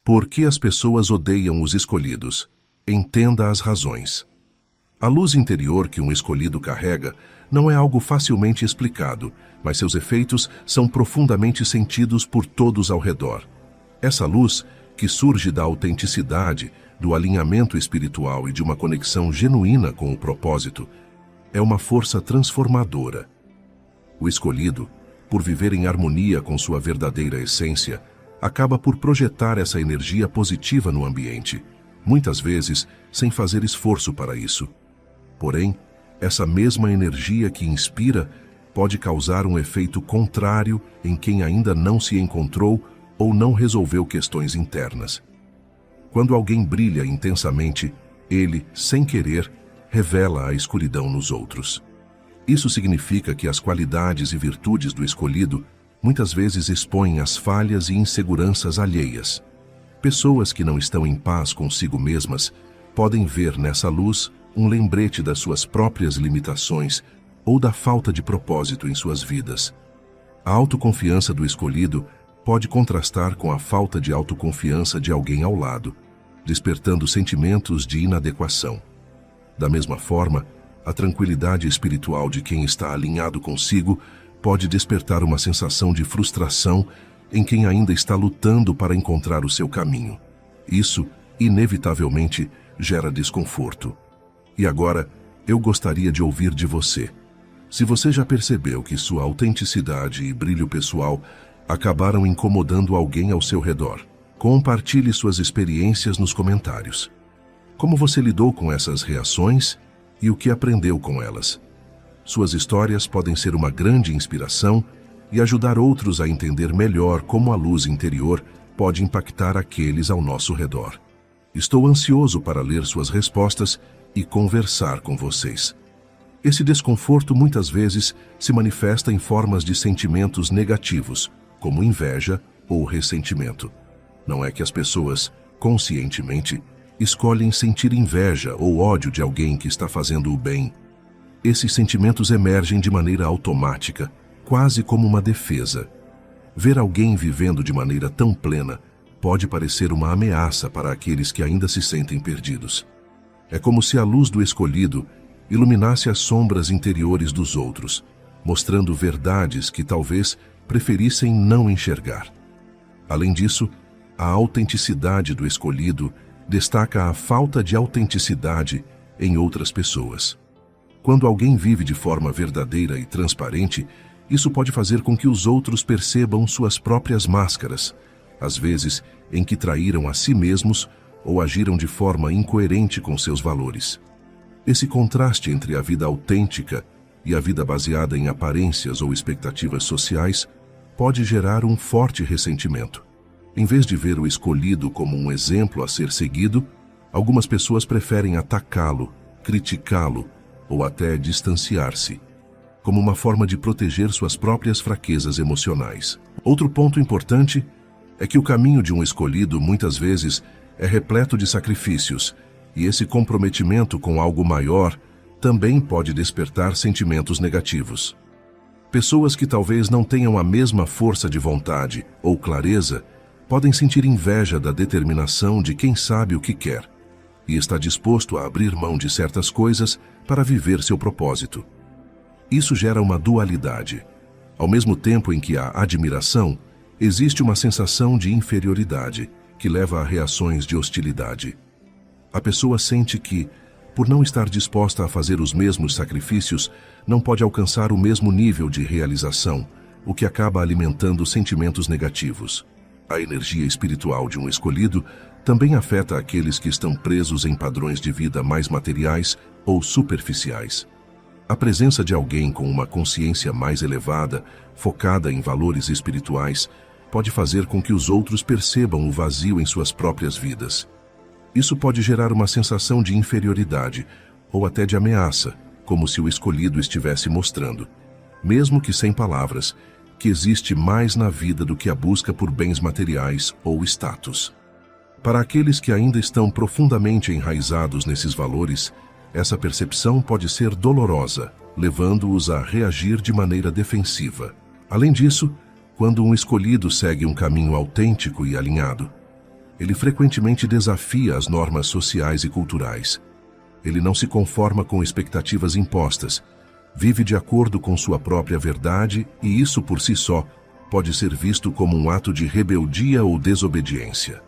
Por que as pessoas odeiam os escolhidos? Entenda as razões. A luz interior que um escolhido carrega não é algo facilmente explicado, mas seus efeitos são profundamente sentidos por todos ao redor. Essa luz, que surge da autenticidade, do alinhamento espiritual e de uma conexão genuína com o propósito, é uma força transformadora. O escolhido, por viver em harmonia com sua verdadeira essência, acaba por projetar essa energia positiva no ambiente, muitas vezes sem fazer esforço para isso. Porém, essa mesma energia que inspira pode causar um efeito contrário em quem ainda não se encontrou ou não resolveu questões internas. Quando alguém brilha intensamente, ele, sem querer, revela a escuridão nos outros. Isso significa que as qualidades e virtudes do escolhido muitas vezes expõem as falhas e inseguranças alheias. Pessoas que não estão em paz consigo mesmas podem ver nessa luz um lembrete das suas próprias limitações ou da falta de propósito em suas vidas. A autoconfiança do escolhido pode contrastar com a falta de autoconfiança de alguém ao lado, despertando sentimentos de inadequação. Da mesma forma, a tranquilidade espiritual de quem está alinhado consigo pode despertar uma sensação de frustração em quem ainda está lutando para encontrar o seu caminho. Isso, inevitavelmente, gera desconforto. E agora, eu gostaria de ouvir de você. Se você já percebeu que sua autenticidade e brilho pessoal acabaram incomodando alguém ao seu redor, compartilhe suas experiências nos comentários. Como você lidou com essas reações e o que aprendeu com elas? Suas histórias podem ser uma grande inspiração e ajudar outros a entender melhor como a luz interior pode impactar aqueles ao nosso redor. Estou ansioso para ler suas respostas e conversar com vocês. Esse desconforto muitas vezes se manifesta em formas de sentimentos negativos, como inveja ou ressentimento. Não é que as pessoas, conscientemente, escolhem sentir inveja ou ódio de alguém que está fazendo o bem. Esses sentimentos emergem de maneira automática, quase como uma defesa. Ver alguém vivendo de maneira tão plena pode parecer uma ameaça para aqueles que ainda se sentem perdidos. É como se a luz do escolhido iluminasse as sombras interiores dos outros, mostrando verdades que talvez preferissem não enxergar. Além disso, a autenticidade do escolhido destaca a falta de autenticidade em outras pessoas. Quando alguém vive de forma verdadeira e transparente, isso pode fazer com que os outros percebam suas próprias máscaras, às vezes em que traíram a si mesmos ou agiram de forma incoerente com seus valores. Esse contraste entre a vida autêntica e a vida baseada em aparências ou expectativas sociais pode gerar um forte ressentimento. Em vez de ver o escolhido como um exemplo a ser seguido, algumas pessoas preferem atacá-lo, criticá-lo ou até distanciar-se, como uma forma de proteger suas próprias fraquezas emocionais. Outro ponto importante é que o caminho de um escolhido muitas vezes é repleto de sacrifícios, e esse comprometimento com algo maior também pode despertar sentimentos negativos. Pessoas que talvez não tenham a mesma força de vontade ou clareza podem sentir inveja da determinação de quem sabe o que quer e está disposto a abrir mão de certas coisas para viver seu propósito. Isso gera uma dualidade. Ao mesmo tempo em que há admiração, existe uma sensação de inferioridade que leva a reações de hostilidade. A pessoa sente que, por não estar disposta a fazer os mesmos sacrifícios, não pode alcançar o mesmo nível de realização, o que acaba alimentando sentimentos negativos. A energia espiritual de um escolhido também afeta aqueles que estão presos em padrões de vida mais materiais ou superficiais. A presença de alguém com uma consciência mais elevada, focada em valores espirituais, pode fazer com que os outros percebam o vazio em suas próprias vidas. Isso pode gerar uma sensação de inferioridade ou até de ameaça, como se o escolhido estivesse mostrando, mesmo que sem palavras, que existe mais na vida do que a busca por bens materiais ou status. Para aqueles que ainda estão profundamente enraizados nesses valores, essa percepção pode ser dolorosa, levando-os a reagir de maneira defensiva. Além disso, quando um escolhido segue um caminho autêntico e alinhado, Ele frequentemente desafia as normas sociais e culturais. Ele não se conforma com expectativas impostas, vive de acordo com sua própria verdade e isso por si só pode ser visto como um ato de rebeldia ou desobediência.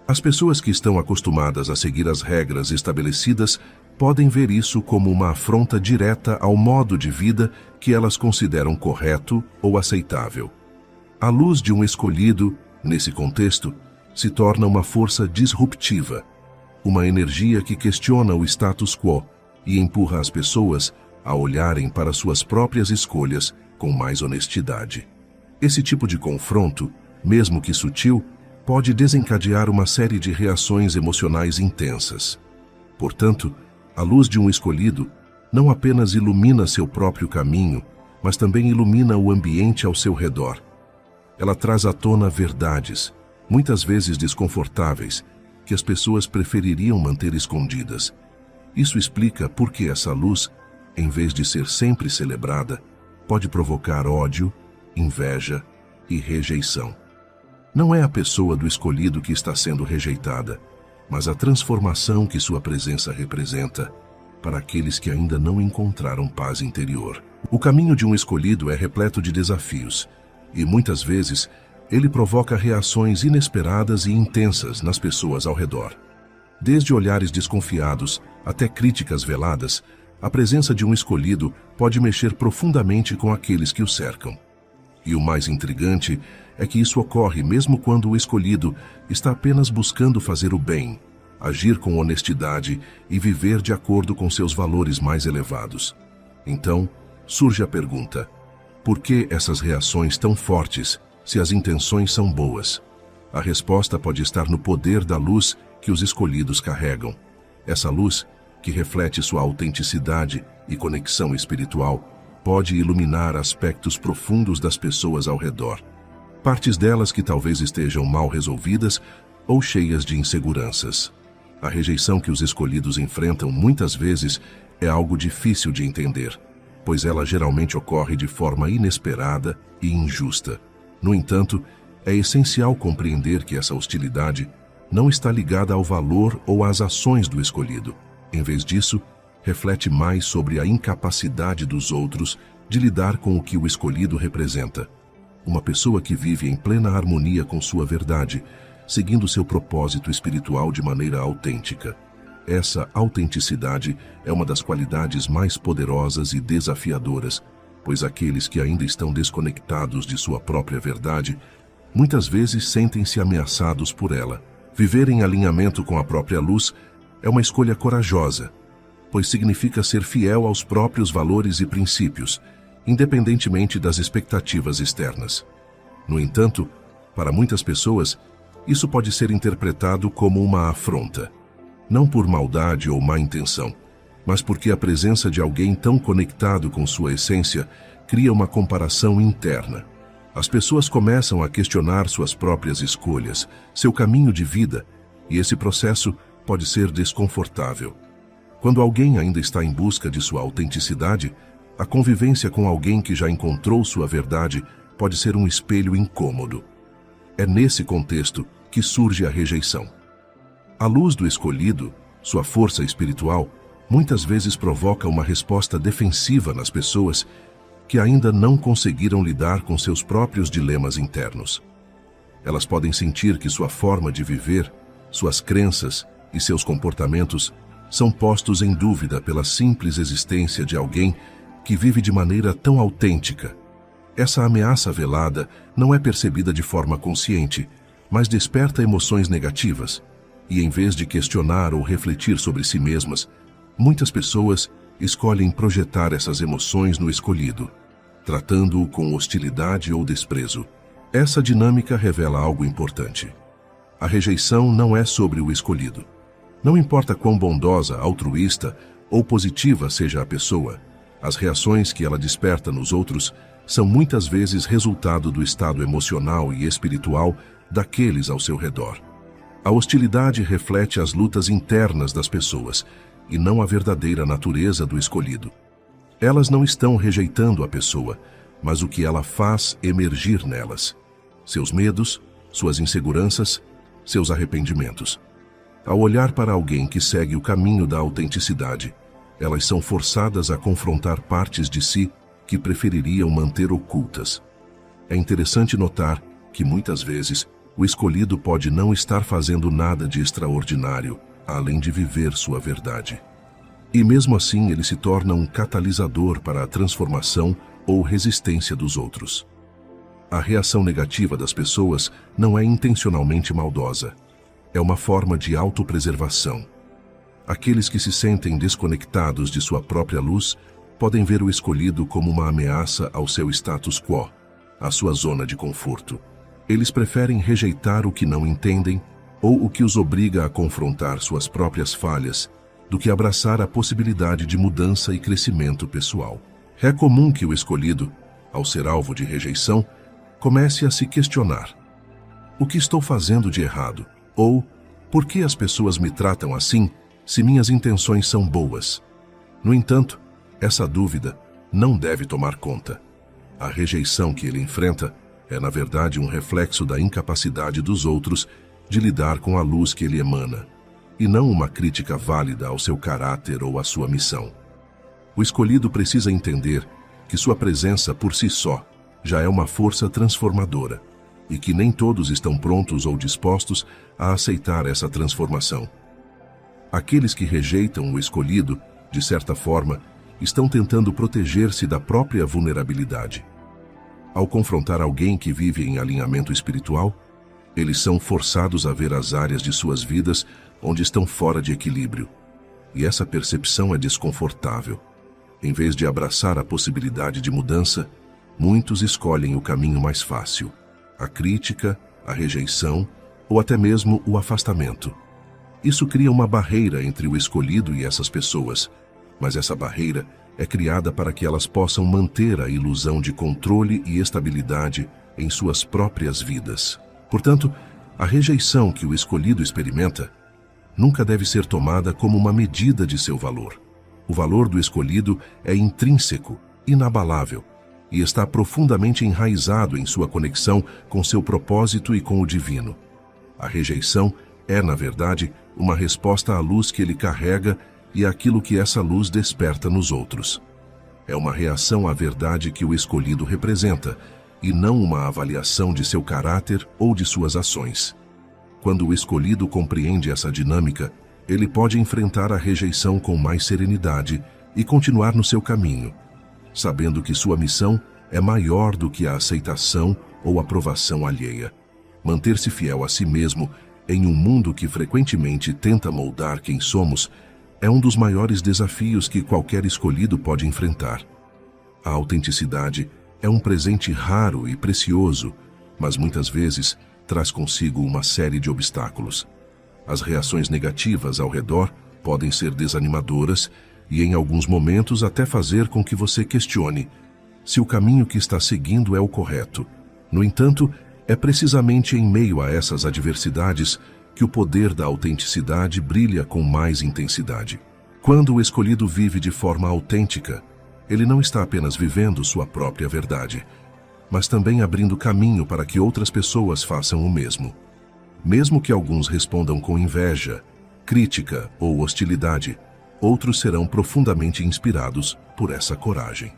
As pessoas que estão acostumadas a seguir as regras estabelecidas podem ver isso como uma afronta direta ao modo de vida que elas consideram correto ou aceitável. A luz de um escolhido, nesse contexto, se torna uma força disruptiva, uma energia que questiona o status quo e empurra as pessoas a olharem para suas próprias escolhas com mais honestidade. Esse tipo de confronto, mesmo que sutil, pode desencadear uma série de reações emocionais intensas. Portanto, a luz de um escolhido não apenas ilumina seu próprio caminho, mas também ilumina o ambiente ao seu redor. Ela traz à tona verdades, muitas vezes desconfortáveis, que as pessoas prefeririam manter escondidas. Isso explica por que essa luz, em vez de ser sempre celebrada, pode provocar ódio, inveja e rejeição. Não é a pessoa do escolhido que está sendo rejeitada, mas a transformação que sua presença representa para aqueles que ainda não encontraram paz interior. O caminho de um escolhido é repleto de desafios, e muitas vezes ele provoca reações inesperadas e intensas nas pessoas ao redor. Desde olhares desconfiados até críticas veladas, a presença de um escolhido pode mexer profundamente com aqueles que o cercam. E o mais intrigante é que isso ocorre mesmo quando o escolhido está apenas buscando fazer o bem, agir com honestidade e viver de acordo com seus valores mais elevados. Então, surge a pergunta: por que essas reações tão fortes se as intenções são boas? A resposta pode estar no poder da luz que os escolhidos carregam. Essa luz, que reflete sua autenticidade e conexão espiritual, pode iluminar aspectos profundos das pessoas ao redor. Partes delas que talvez estejam mal resolvidas ou cheias de inseguranças. A rejeição que os escolhidos enfrentam muitas vezes é algo difícil de entender, pois ela geralmente ocorre de forma inesperada e injusta. No entanto, é essencial compreender que essa hostilidade não está ligada ao valor ou às ações do escolhido. Em vez disso, reflete mais sobre a incapacidade dos outros de lidar com o que o escolhido representa. Uma pessoa que vive em plena harmonia com sua verdade, seguindo seu propósito espiritual de maneira autêntica. Essa autenticidade é uma das qualidades mais poderosas e desafiadoras, pois aqueles que ainda estão desconectados de sua própria verdade, muitas vezes sentem-se ameaçados por ela. Viver em alinhamento com a própria luz é uma escolha corajosa, pois significa ser fiel aos próprios valores e princípios, independentemente das expectativas externas. No entanto, para muitas pessoas, isso pode ser interpretado como uma afronta, não por maldade ou má intenção, mas porque a presença de alguém tão conectado com sua essência cria uma comparação interna. As pessoas começam a questionar suas próprias escolhas, seu caminho de vida, e esse processo pode ser desconfortável. Quando alguém ainda está em busca de sua autenticidade, a convivência com alguém que já encontrou sua verdade pode ser um espelho incômodo. É nesse contexto que surge a rejeição. A luz do escolhido, sua força espiritual, muitas vezes provoca uma resposta defensiva nas pessoas que ainda não conseguiram lidar com seus próprios dilemas internos. Elas podem sentir que sua forma de viver, suas crenças e seus comportamentos são postos em dúvida pela simples existência de alguém que vive de maneira tão autêntica. Essa ameaça velada não é percebida de forma consciente, mas desperta emoções negativas, e em vez de questionar ou refletir sobre si mesmas, muitas pessoas escolhem projetar essas emoções no escolhido, tratando-o com hostilidade ou desprezo. Essa dinâmica revela algo importante. A rejeição não é sobre o escolhido. Não importa quão bondosa, altruísta ou positiva seja a pessoa, as reações que ela desperta nos outros são muitas vezes resultado do estado emocional e espiritual daqueles ao seu redor. A hostilidade reflete as lutas internas das pessoas e não a verdadeira natureza do escolhido. Elas não estão rejeitando a pessoa, mas o que ela faz emergir nelas. Seus medos, suas inseguranças seus arrependimentos. Ao olhar para alguém que segue o caminho da autenticidade, elas são forçadas a confrontar partes de si que prefeririam manter ocultas. É interessante notar que, muitas vezes, o escolhido pode não estar fazendo nada de extraordinário, além de viver sua verdade. E mesmo assim ele se torna um catalisador para a transformação ou resistência dos outros. A reação negativa das pessoas não é intencionalmente maldosa. É uma forma de autopreservação. Aqueles que se sentem desconectados de sua própria luz podem ver o escolhido como uma ameaça ao seu status quo, à sua zona de conforto. Eles preferem rejeitar o que não entendem ou o que os obriga a confrontar suas próprias falhas, do que abraçar a possibilidade de mudança e crescimento pessoal. É comum que o escolhido, ao ser alvo de rejeição, comece a se questionar: o que estou fazendo de errado? Ou, por que as pessoas me tratam assim se minhas intenções são boas? No entanto, essa dúvida não deve tomar conta. A rejeição que ele enfrenta é, na verdade, um reflexo da incapacidade dos outros de lidar com a luz que ele emana, e não uma crítica válida ao seu caráter ou à sua missão. O escolhido precisa entender que sua presença por si só já é uma força transformadora, e que nem todos estão prontos ou dispostos a aceitar essa transformação. Aqueles que rejeitam o escolhido, de certa forma, estão tentando proteger-se da própria vulnerabilidade. Ao confrontar alguém que vive em alinhamento espiritual, eles são forçados a ver as áreas de suas vidas onde estão fora de equilíbrio. E essa percepção é desconfortável. Em vez de abraçar a possibilidade de mudança, muitos escolhem o caminho mais fácil: a crítica, a rejeição ou até mesmo o afastamento. Isso cria uma barreira entre o escolhido e essas pessoas, mas essa barreira é criada para que elas possam manter a ilusão de controle e estabilidade em suas próprias vidas. Portanto, a rejeição que o escolhido experimenta nunca deve ser tomada como uma medida de seu valor. O valor do escolhido é intrínseco, inabalável, e está profundamente enraizado em sua conexão com seu propósito e com o divino. A rejeição é, na verdade, uma resposta à luz que ele carrega e àquilo que essa luz desperta nos outros. É uma reação à verdade que o escolhido representa, e não uma avaliação de seu caráter ou de suas ações. Quando o escolhido compreende essa dinâmica, ele pode enfrentar a rejeição com mais serenidade e continuar no seu caminho, sabendo que sua missão é maior do que a aceitação ou aprovação alheia. Manter-se fiel a si mesmo em um mundo que frequentemente tenta moldar quem somos é um dos maiores desafios que qualquer escolhido pode enfrentar. A autenticidade é um presente raro e precioso, mas muitas vezes traz consigo uma série de obstáculos. As reações negativas ao redor podem ser desanimadoras e, em alguns momentos, até fazer com que você questione se o caminho que está seguindo é o correto. No entanto, é precisamente em meio a essas adversidades que o poder da autenticidade brilha com mais intensidade. Quando o escolhido vive de forma autêntica, ele não está apenas vivendo sua própria verdade, mas também abrindo caminho para que outras pessoas façam o mesmo. Mesmo que alguns respondam com inveja, crítica ou hostilidade, outros serão profundamente inspirados por essa coragem.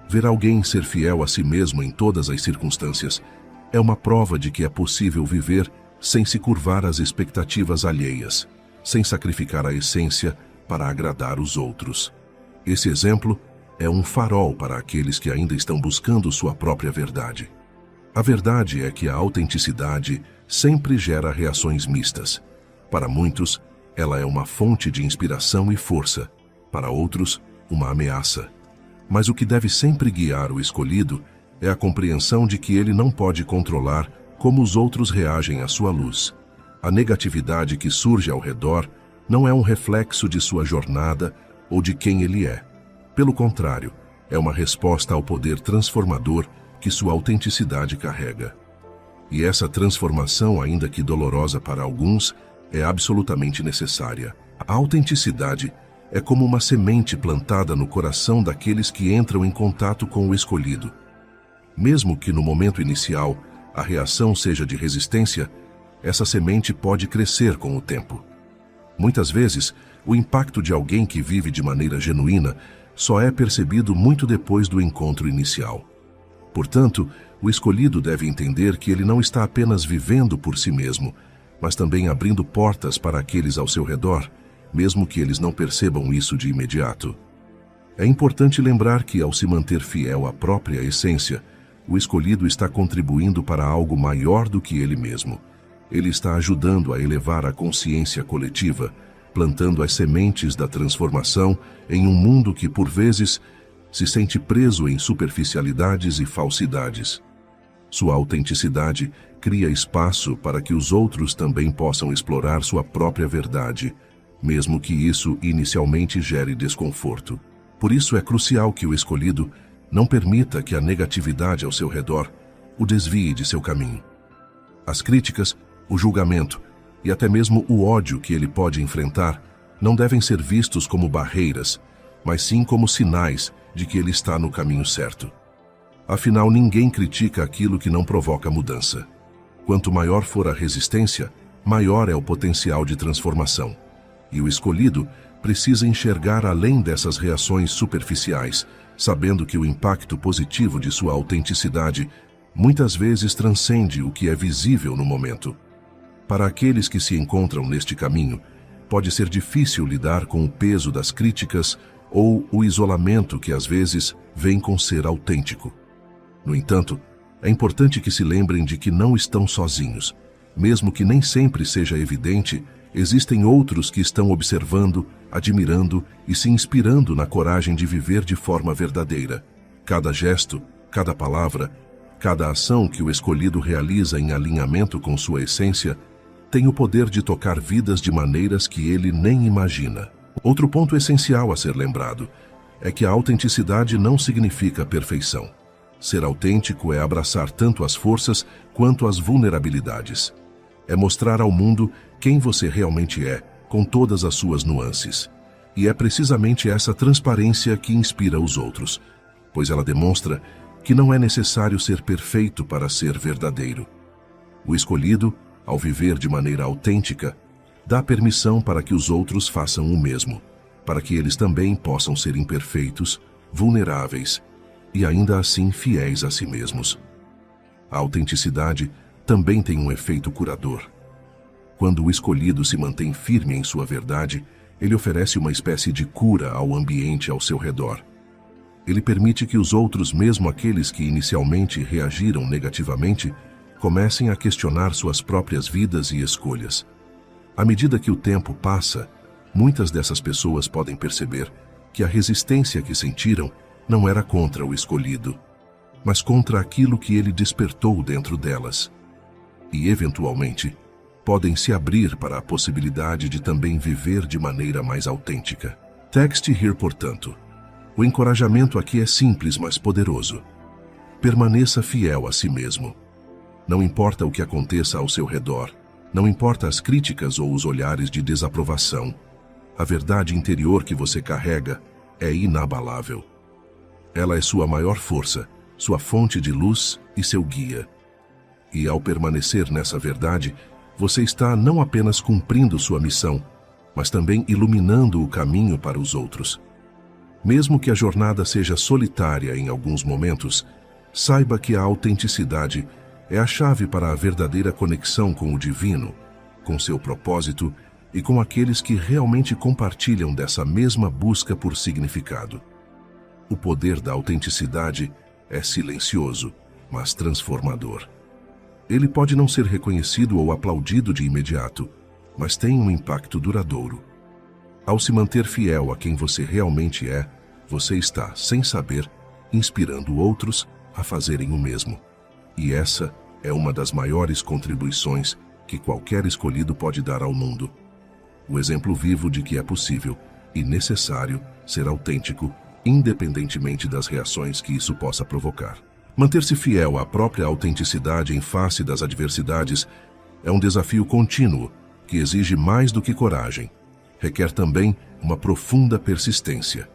Ver alguém ser fiel a si mesmo em todas as circunstâncias é uma prova de que é possível viver sem se curvar às expectativas alheias, sem sacrificar a essência para agradar os outros. Esse exemplo é um farol para aqueles que ainda estão buscando sua própria verdade. A verdade é que a autenticidade sempre gera reações mistas. Para muitos, ela é uma fonte de inspiração e força. Para outros, uma ameaça. Mas o que deve sempre guiar o escolhido é a compreensão de que ele não pode controlar como os outros reagem à sua luz. A negatividade que surge ao redor não é um reflexo de sua jornada ou de quem ele é. Pelo contrário, é uma resposta ao poder transformador que sua autenticidade carrega. E essa transformação, ainda que dolorosa para alguns, é absolutamente necessária. A autenticidade é como uma semente plantada no coração daqueles que entram em contato com o escolhido. Mesmo que no momento inicial a reação seja de resistência, essa semente pode crescer com o tempo. Muitas vezes, o impacto de alguém que vive de maneira genuína só é percebido muito depois do encontro inicial. Portanto, o escolhido deve entender que ele não está apenas vivendo por si mesmo, mas também abrindo portas para aqueles ao seu redor, mesmo que eles não percebam isso de imediato. É importante lembrar que, ao se manter fiel à própria essência, o escolhido está contribuindo para algo maior do que ele mesmo. Ele está ajudando a elevar a consciência coletiva, plantando as sementes da transformação em um mundo que, por vezes, se sente preso em superficialidades e falsidades. Sua autenticidade cria espaço para que os outros também possam explorar sua própria verdade, mesmo que isso inicialmente gere desconforto. Por isso é crucial que o escolhido não permita que a negatividade ao seu redor o desvie de seu caminho. As críticas, o julgamento e até mesmo o ódio que ele pode enfrentar não devem ser vistos como barreiras, mas sim como sinais de que ele está no caminho certo. Afinal, ninguém critica aquilo que não provoca mudança. Quanto maior for a resistência, maior é o potencial de transformação. E o escolhido precisa enxergar além dessas reações superficiais, sabendo que o impacto positivo de sua autenticidade muitas vezes transcende o que é visível no momento. Para aqueles que se encontram neste caminho, pode ser difícil lidar com o peso das críticas ou o isolamento que às vezes vem com ser autêntico. No entanto, é importante que se lembrem de que não estão sozinhos. Mesmo que nem sempre seja evidente, existem outros que estão observando, admirando e se inspirando na coragem de viver de forma verdadeira. Cada gesto, cada palavra, cada ação que o escolhido realiza em alinhamento com sua essência tem o poder de tocar vidas de maneiras que ele nem imagina. Outro ponto essencial a ser lembrado é que a autenticidade não significa perfeição. Ser autêntico é abraçar tanto as forças quanto as vulnerabilidades. É mostrar ao mundo quem você realmente é, com todas as suas nuances. E é precisamente essa transparência que inspira os outros, pois ela demonstra que não é necessário ser perfeito para ser verdadeiro. O escolhido, ao viver de maneira autêntica, dá permissão para que os outros façam o mesmo, para que eles também possam ser imperfeitos, vulneráveis e ainda assim fiéis a si mesmos. A autenticidade também tem um efeito curador. Quando o escolhido se mantém firme em sua verdade, ele oferece uma espécie de cura ao ambiente ao seu redor. Ele permite que os outros, mesmo aqueles que inicialmente reagiram negativamente, comecem a questionar suas próprias vidas e escolhas. À medida que o tempo passa, muitas dessas pessoas podem perceber que a resistência que sentiram não era contra o escolhido, mas contra aquilo que ele despertou dentro delas. E, eventualmente, podem se abrir para a possibilidade de também viver de maneira mais autêntica. Text here, portanto. O encorajamento aqui é simples, mas poderoso. Permaneça fiel a si mesmo. Não importa o que aconteça ao seu redor, não importa as críticas ou os olhares de desaprovação, a verdade interior que você carrega é inabalável. Ela é sua maior força, sua fonte de luz e seu guia. E ao permanecer nessa verdade, você está não apenas cumprindo sua missão, mas também iluminando o caminho para os outros. Mesmo que a jornada seja solitária em alguns momentos, saiba que a autenticidade é a chave para a verdadeira conexão com o divino, com seu propósito e com aqueles que realmente compartilham dessa mesma busca por significado. O poder da autenticidade é silencioso, mas transformador. Ele pode não ser reconhecido ou aplaudido de imediato, mas tem um impacto duradouro. Ao se manter fiel a quem você realmente é, você está, sem saber, inspirando outros a fazerem o mesmo. E essa é uma das maiores contribuições que qualquer escolhido pode dar ao mundo. O exemplo vivo de que é possível e necessário ser autêntico, independentemente das reações que isso possa provocar. Manter-se fiel à própria autenticidade em face das adversidades é um desafio contínuo que exige mais do que coragem. Requer também uma profunda persistência.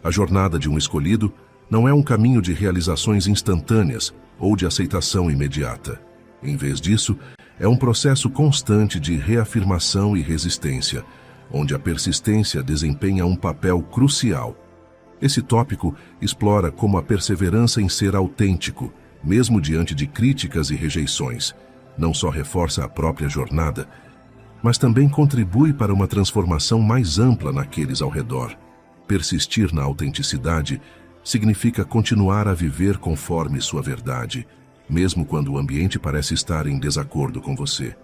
A jornada de um escolhido não é um caminho de realizações instantâneas ou de aceitação imediata. Em vez disso, É um processo constante de reafirmação e resistência, onde a persistência desempenha um papel crucial. Esse tópico explora como a perseverança em ser autêntico, mesmo diante de críticas e rejeições, não só reforça a própria jornada, mas também contribui para uma transformação mais ampla naqueles ao redor. Persistir na autenticidade significa continuar a viver conforme sua verdade, mesmo quando o ambiente parece estar em desacordo com você.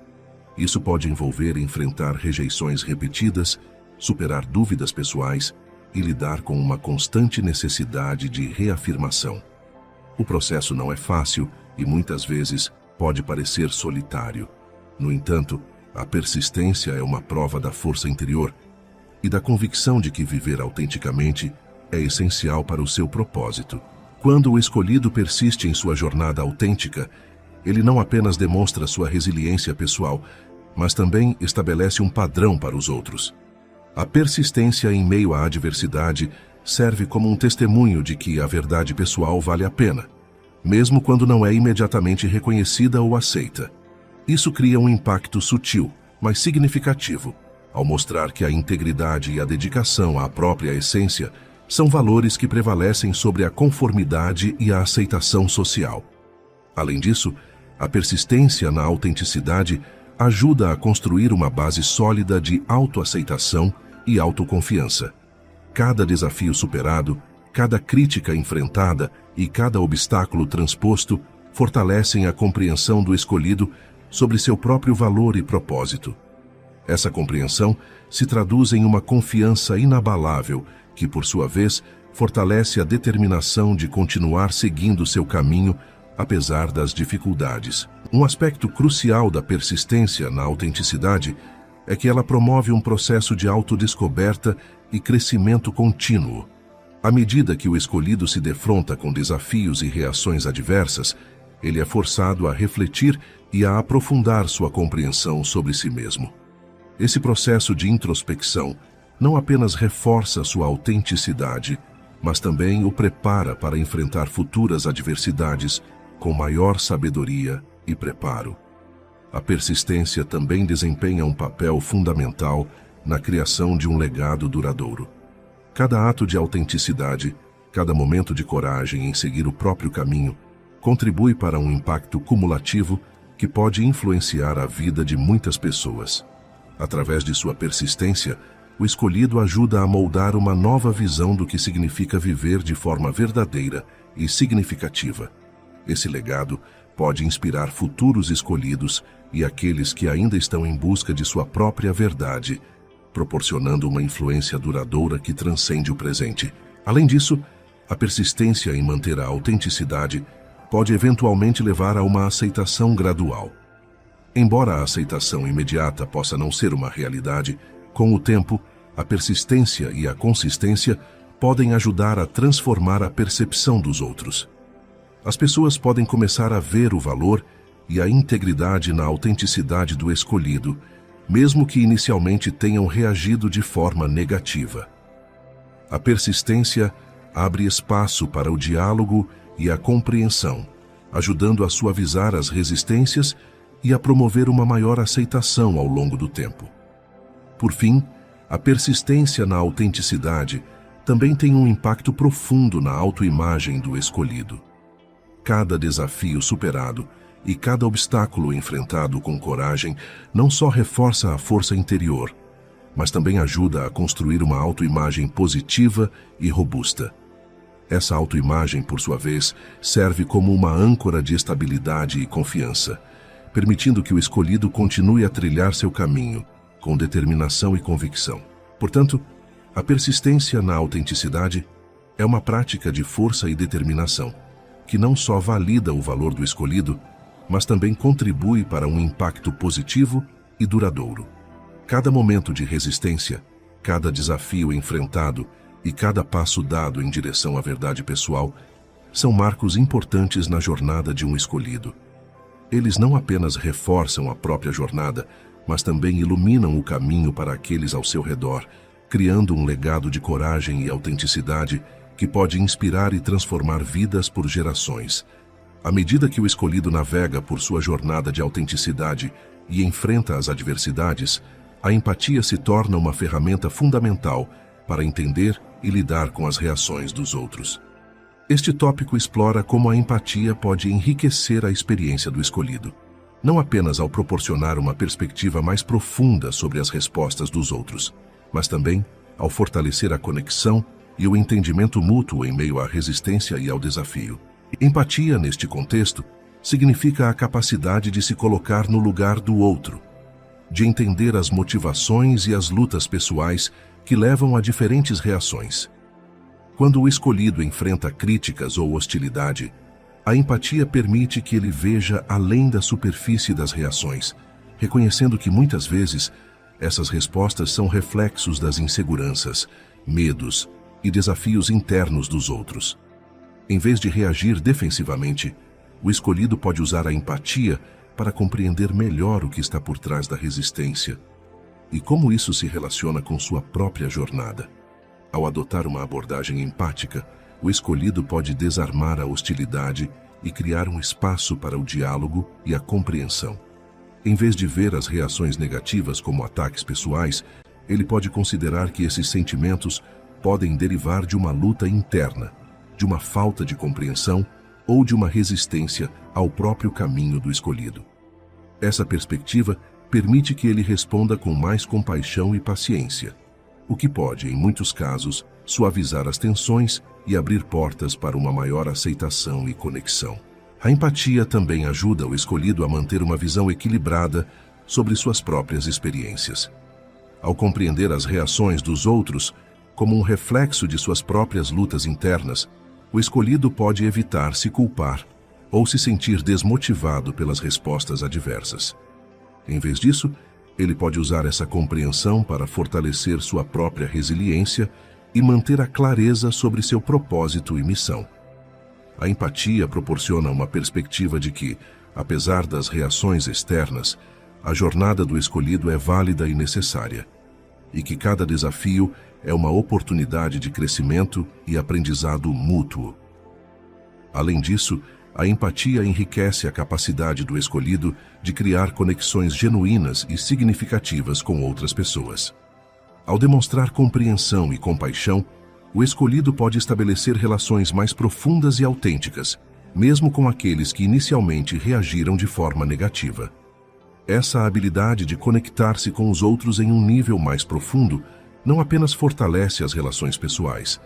Isso pode envolver enfrentar rejeições repetidas, superar dúvidas pessoais e lidar com uma constante necessidade de reafirmação. O processo não é fácil e muitas vezes pode parecer solitário. No entanto, a persistência é uma prova da força interior e da convicção de que viver autenticamente é essencial para o seu propósito. Quando o escolhido persiste em sua jornada autêntica, ele não apenas demonstra sua resiliência pessoal, mas também estabelece um padrão para os outros. A persistência em meio à adversidade serve como um testemunho de que a verdade pessoal vale a pena, mesmo quando não é imediatamente reconhecida ou aceita. Isso cria um impacto sutil, mas significativo, ao mostrar que a integridade e a dedicação à própria essência são valores que prevalecem sobre a conformidade e a aceitação social. Além disso, a persistência na autenticidade ajuda a construir uma base sólida de autoaceitação e autoconfiança. Cada desafio superado, cada crítica enfrentada e cada obstáculo transposto fortalecem a compreensão do escolhido sobre seu próprio valor e propósito. Essa compreensão se traduz em uma confiança inabalável que, por sua vez, fortalece a determinação de continuar seguindo seu caminho apesar das dificuldades. Um aspecto crucial da persistência na autenticidade é que ela promove um processo de autodescoberta e crescimento contínuo. À medida que o escolhido se defronta com desafios e reações adversas, ele é forçado a refletir e a aprofundar sua compreensão sobre si mesmo. Esse processo de introspecção não apenas reforça sua autenticidade, mas também o prepara para enfrentar futuras adversidades com maior sabedoria e preparo. A persistência também desempenha um papel fundamental na criação de um legado duradouro. Cada ato de autenticidade, cada momento de coragem em seguir o próprio caminho, contribui para um impacto cumulativo que pode influenciar a vida de muitas pessoas. Através de sua persistência, o escolhido ajuda a moldar uma nova visão do que significa viver de forma verdadeira e significativa. Esse legado pode inspirar futuros escolhidos e aqueles que ainda estão em busca de sua própria verdade, proporcionando uma influência duradoura que transcende o presente. Além disso, a persistência em manter a autenticidade pode eventualmente levar a uma aceitação gradual. Embora a aceitação imediata possa não ser uma realidade, com o tempo, a persistência e a consistência podem ajudar a transformar a percepção dos outros. As pessoas podem começar a ver o valor e a integridade na autenticidade do escolhido, mesmo que inicialmente tenham reagido de forma negativa. A persistência abre espaço para o diálogo e a compreensão, ajudando a suavizar as resistências e a promover uma maior aceitação ao longo do tempo. Por fim, a persistência na autenticidade também tem um impacto profundo na autoimagem do escolhido. Cada desafio superado e cada obstáculo enfrentado com coragem não só reforça a força interior, mas também ajuda a construir uma autoimagem positiva e robusta. Essa autoimagem, por sua vez, serve como uma âncora de estabilidade e confiança, permitindo que o escolhido continue a trilhar seu caminho com determinação e convicção. Portanto, a persistência na autenticidade é uma prática de força e determinação, que não só valida o valor do escolhido, mas também contribui para um impacto positivo e duradouro. Cada momento de resistência, cada desafio enfrentado e cada passo dado em direção à verdade pessoal são marcos importantes na jornada de um escolhido. Eles não apenas reforçam a própria jornada, mas também iluminam o caminho para aqueles ao seu redor, criando um legado de coragem e autenticidade que pode inspirar e transformar vidas por gerações. À medida que o escolhido navega por sua jornada de autenticidade e enfrenta as adversidades, a empatia se torna uma ferramenta fundamental para entender e lidar com as reações dos outros. Este tópico explora como a empatia pode enriquecer a experiência do escolhido, não apenas ao proporcionar uma perspectiva mais profunda sobre as respostas dos outros, mas também ao fortalecer a conexão e o entendimento mútuo em meio à resistência e ao desafio. Empatia, neste contexto, significa a capacidade de se colocar no lugar do outro, de entender as motivações e as lutas pessoais que levam a diferentes reações. Quando o escolhido enfrenta críticas ou hostilidade, a empatia permite que ele veja além da superfície das reações, reconhecendo que muitas vezes essas respostas são reflexos das inseguranças, medos e desafios internos dos outros. Em vez de reagir defensivamente, o escolhido pode usar a empatia para compreender melhor o que está por trás da resistência e como isso se relaciona com sua própria jornada. Ao adotar uma abordagem empática, o escolhido pode desarmar a hostilidade e criar um espaço para o diálogo e a compreensão. Em vez de ver as reações negativas como ataques pessoais, ele pode considerar que esses sentimentos podem derivar de uma luta interna, de uma falta de compreensão ou de uma resistência ao próprio caminho do escolhido. Essa perspectiva permite que ele responda com mais compaixão e paciência, o que pode, em muitos casos, suavizar as tensões e abrir portas para uma maior aceitação e conexão. A empatia também ajuda o escolhido a manter uma visão equilibrada sobre suas próprias experiências. Ao compreender as reações dos outros como um reflexo de suas próprias lutas internas, o escolhido pode evitar se culpar ou se sentir desmotivado pelas respostas adversas. Em vez disso, ele pode usar essa compreensão para fortalecer sua própria resiliência e manter a clareza sobre seu propósito e missão. A empatia proporciona uma perspectiva de que, apesar das reações externas, a jornada do escolhido é válida e necessária, e que cada desafio é uma oportunidade de crescimento e aprendizado mútuo. Além disso, a empatia enriquece a capacidade do escolhido de criar conexões genuínas e significativas com outras pessoas. Ao demonstrar compreensão e compaixão, o escolhido pode estabelecer relações mais profundas e autênticas, mesmo com aqueles que inicialmente reagiram de forma negativa. Essa habilidade de conectar-se com os outros em um nível mais profundo não apenas fortalece as relações pessoais,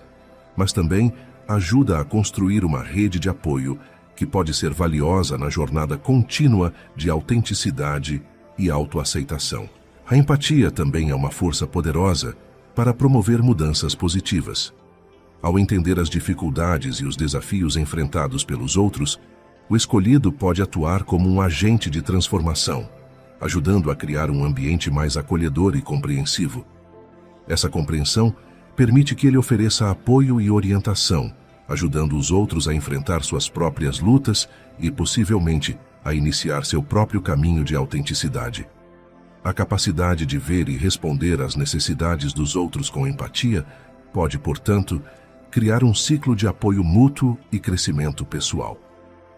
mas também ajuda a construir uma rede de apoio que pode ser valiosa na jornada contínua de autenticidade e autoaceitação. A empatia também é uma força poderosa para promover mudanças positivas. Ao entender as dificuldades e os desafios enfrentados pelos outros, o escolhido pode atuar como um agente de transformação, ajudando a criar um ambiente mais acolhedor e compreensivo. Essa compreensão permite que ele ofereça apoio e orientação, ajudando os outros a enfrentar suas próprias lutas e, possivelmente, a iniciar seu próprio caminho de autenticidade. A capacidade de ver e responder às necessidades dos outros com empatia pode, portanto, criar um ciclo de apoio mútuo e crescimento pessoal.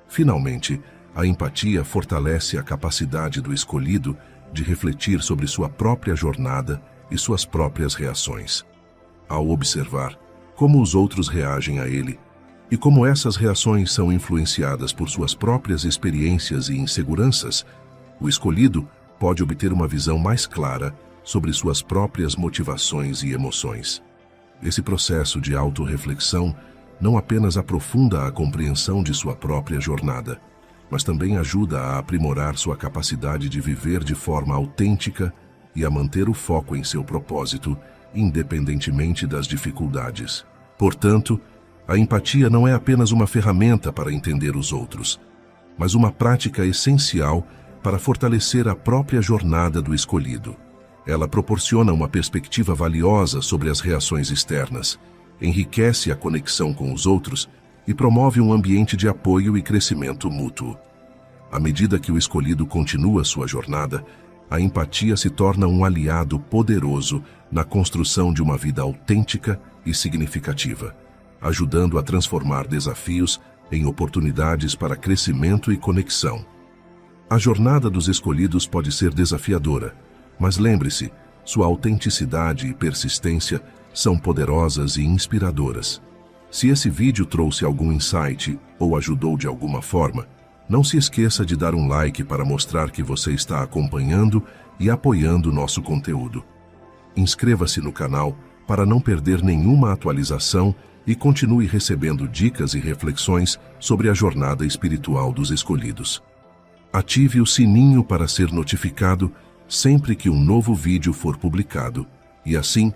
Finalmente, a empatia fortalece a capacidade do escolhido de refletir sobre sua própria jornada e suas próprias reações. Ao observar como os outros reagem a ele e como essas reações são influenciadas por suas próprias experiências e inseguranças, o escolhido pode obter uma visão mais clara sobre suas próprias motivações e emoções. Esse processo de autorreflexão não apenas aprofunda a compreensão de sua própria jornada, mas também ajuda a aprimorar sua capacidade de viver de forma autêntica e a manter o foco em seu propósito, independentemente das dificuldades. Portanto, a empatia não é apenas uma ferramenta para entender os outros, mas uma prática essencial para fortalecer a própria jornada do escolhido. Ela proporciona uma perspectiva valiosa sobre as reações externas, enriquece a conexão com os outros e promove um ambiente de apoio e crescimento mútuo. À medida que o escolhido continua sua jornada, a empatia se torna um aliado poderoso na construção de uma vida autêntica e significativa, ajudando a transformar desafios em oportunidades para crescimento e conexão. A jornada dos escolhidos pode ser desafiadora, mas lembre-se, sua autenticidade e persistência são poderosas e inspiradoras. Se esse vídeo trouxe algum insight ou ajudou de alguma forma, não se esqueça de dar um like para mostrar que você está acompanhando e apoiando nosso conteúdo. Inscreva-se no canal para não perder nenhuma atualização e continue recebendo dicas e reflexões sobre a jornada espiritual dos escolhidos. Ative o sininho para ser notificado sempre que um novo vídeo for publicado, e assim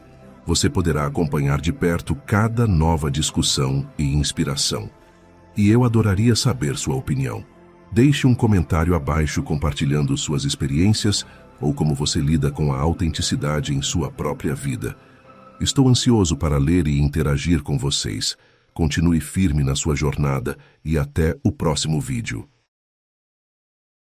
você poderá acompanhar de perto cada nova discussão e inspiração. E eu adoraria saber sua opinião. Deixe um comentário abaixo compartilhando suas experiências ou como você lida com a autenticidade em sua própria vida. Estou ansioso para ler e interagir com vocês. Continue firme na sua jornada e até o próximo vídeo.